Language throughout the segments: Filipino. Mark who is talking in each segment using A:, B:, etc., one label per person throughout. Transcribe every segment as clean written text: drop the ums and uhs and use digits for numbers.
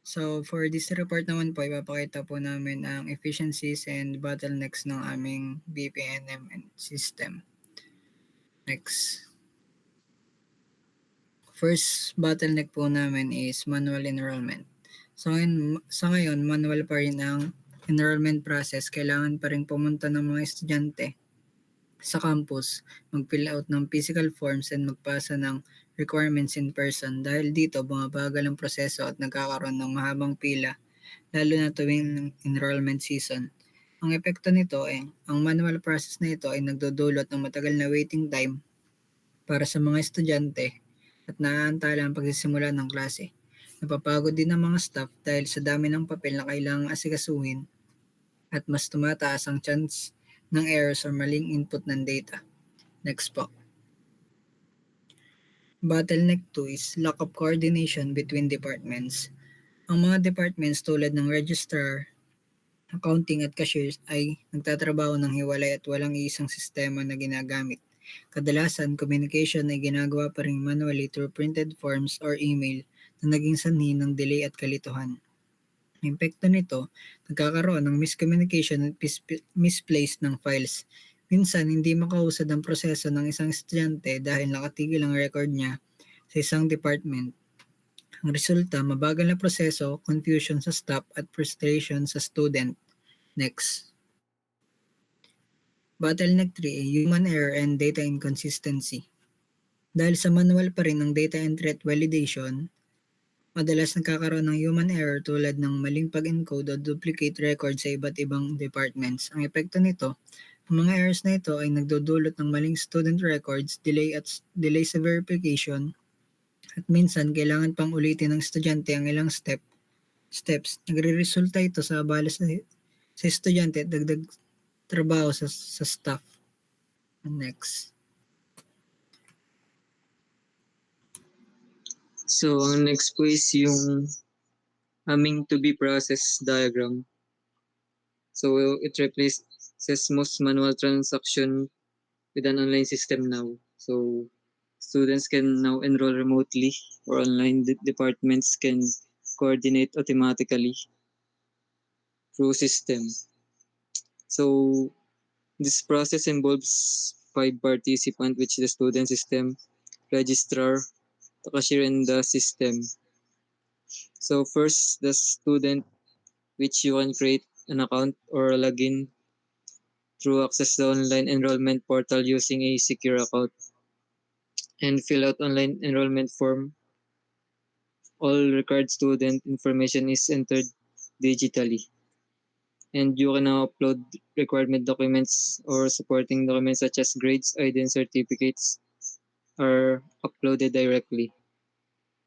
A: So for this report naman po, ipapakita po namin ang efficiencies and bottlenecks ng aming BPNM system. Next. First bottleneck po namin is manual enrollment. Sa ngayon, manual pa rin ang enrollment process. Kailangan pa rin pumunta ng mga estudyante sa campus, mag-fill out ng physical forms and magpasa ng requirements in person. Dahil dito, bumabagal ang proseso at nagkakaroon ng mahabang pila, lalo na tuwing enrollment season. Ang epekto nito ay, ang manual process na ito ay nagdudulot ng matagal na waiting time para sa mga estudyante at naaantala ang pagsisimula ng klase. Napapagod din ang mga staff dahil sa dami ng papel na kailangang asikasuhin at mas tumataas ang chance ng errors or maling input ng data. Next po. Bottleneck 2 is lack of coordination between departments. Ang mga departments tulad ng registrar, accounting at cashiers ay nagtatrabaho ng hiwalay at walang isang sistema na ginagamit. Kadalasan, communication ay ginagawa pa rin manually through printed forms or email na naging sanhi ng delay at kalituhan. Ang epekto nito, nagkakaroon ng miscommunication at misplaced ng files. Minsan, hindi makausad ang proseso ng isang estudyante dahil nakatigil ang record niya sa isang department. Ang resulta, mabagal na proseso, confusion sa staff at frustration sa student. Next. Bottleneck 3 ay human error and data inconsistency. Dahil sa manual pa rin ang data entry at validation, madalas nagkakaroon ng human error tulad ng maling pag-encode o duplicate record sa iba't ibang departments. Ang epekto nito, ang mga errors na ito ay nagdudulot ng maling student records, delay sa verification, at minsan kailangan pang ulitin ng estudyante ang ilang steps. Nagre-resulta ito sa abala sa estudyante at dagdag trabaho sa staff. Next.
B: So, ang next po is yung aming to-be process diagram. So, it replaces most manual transaction with an online system now. So, students can now enroll remotely or online. Departments can coordinate automatically through system. So, this process involves 5 participants, which is the student system, registrar, the cashier, and the system. So first, the student, which you can create an account or a login through access the online enrollment portal using a secure account and fill out online enrollment form. All required student information is entered digitally. And you can now upload requirement documents or supporting documents such as grades, ID, and certificates are uploaded directly.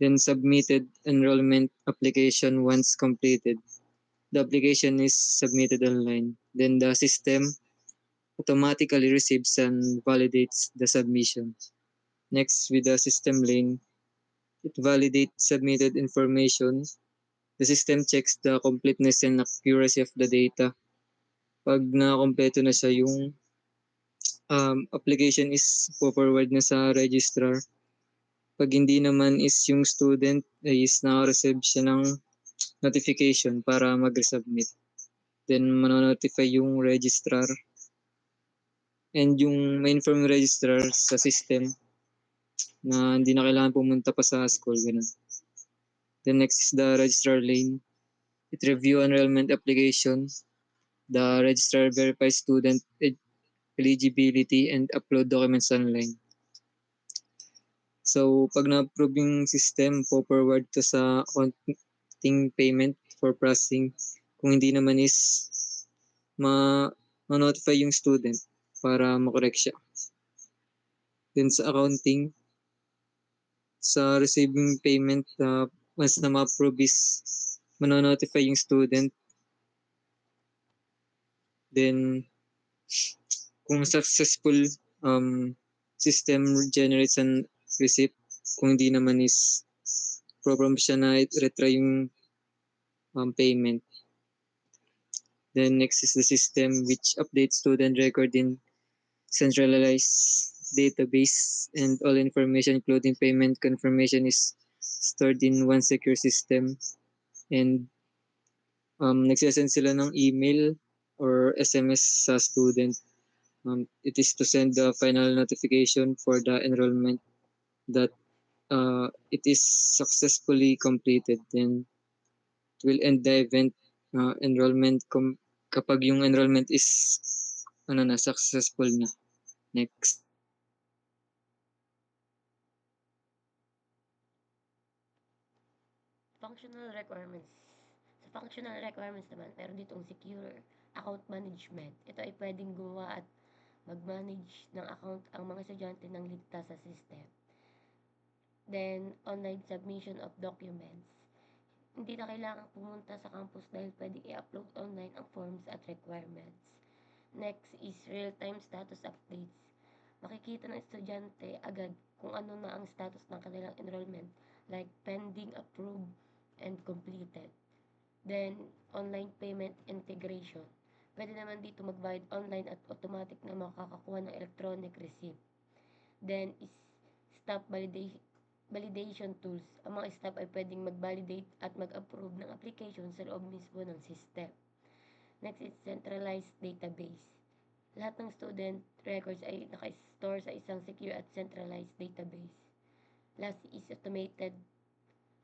B: Then submitted enrollment application once completed. The application is submitted online. Then the system automatically receives and validates the submission. Next, with the system lane, it validates submitted information. The system checks the completeness and accuracy of the data. Pag na-kompleto na siya, yung application is forward na sa registrar. Pag hindi naman is yung student is naka-receive siya ng notification para mag-resubmit. Then manonotify yung registrar and yung ma-inform yung registrar sa system na hindi na kailangan pumunta pa sa school. Ganun. Then next is the registrar lane. It review enrollment application. The registrar verifies student eligibility and upload documents online. So, pag na-approve yung system, po-forward to sa accounting payment for processing. Kung hindi naman is ma-notify yung student para makorek siya. Then sa accounting, sa receiving payment, once na ma-approve is manonotify yung student. Then, kung successful, system generates an receipt. Kung hindi naman is program siya na retry yung payment. Then next is the system which updates student record in centralized database, and all information including payment confirmation is stored in one secure system. and nagsisend sila ng email or SMS sa student. It is to send the final notification for the enrollment that it is successfully completed. Then it will end the event kapag yung enrollment is successful na. Next.
C: Functional requirements. Sa functional requirements naman, meron ditong secure account management. Ito ay pwedeng gumawa at mag-manage ng account ang mga estudyante ng ligtas sa system. Then, online submission of documents. Hindi na kailangan pumunta sa campus dahil pwedeng i-upload online ang forms at requirements. Next is real-time status updates. Makikita ng estudyante agad kung ano na ang status ng kanilang enrollment, like pending, approved, and completed. Then, online payment integration. Pwede naman dito magbayad online at automatic na makakakuha ng electronic receipt. Then, is staff validation tools. Ang mga staff ay pwedeng mag-validate at mag-approve ng application sa loob mismo ng system. Next is centralized database. Lahat ng student records ay naka-store sa isang secure at centralized database. Last is automated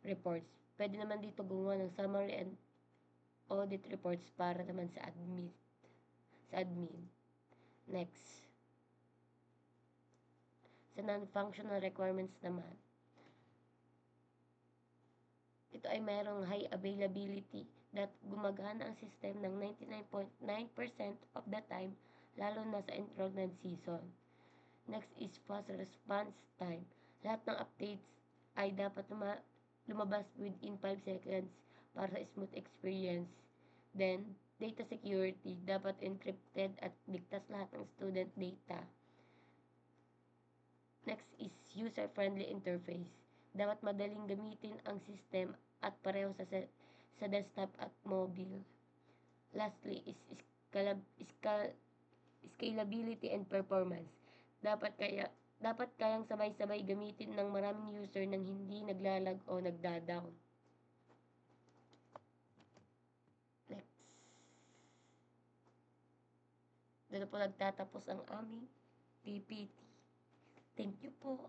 C: reports. Pwede naman dito gumawa ng summary and audit reports para naman sa admin. Next. Sa non-functional requirements naman, ito ay mayroong high availability that gumagana ang system ng 99.9% of the time, lalo na sa enrollment season. Next is fast response time. Lahat ng updates ay dapat lumabas within 5 seconds para sa smooth experience. Then, data security. Dapat encrypted at ligtas lahat ng student data. Next is user-friendly interface. Dapat madaling gamitin ang system at pareho sa desktop at mobile. Lastly is scalability and performance. Dapat kayang sabay-sabay gamitin ng maraming user nang hindi naglalag o nagda-down. Next. Dito po nagtatapos ang aming PPT. Thank you po.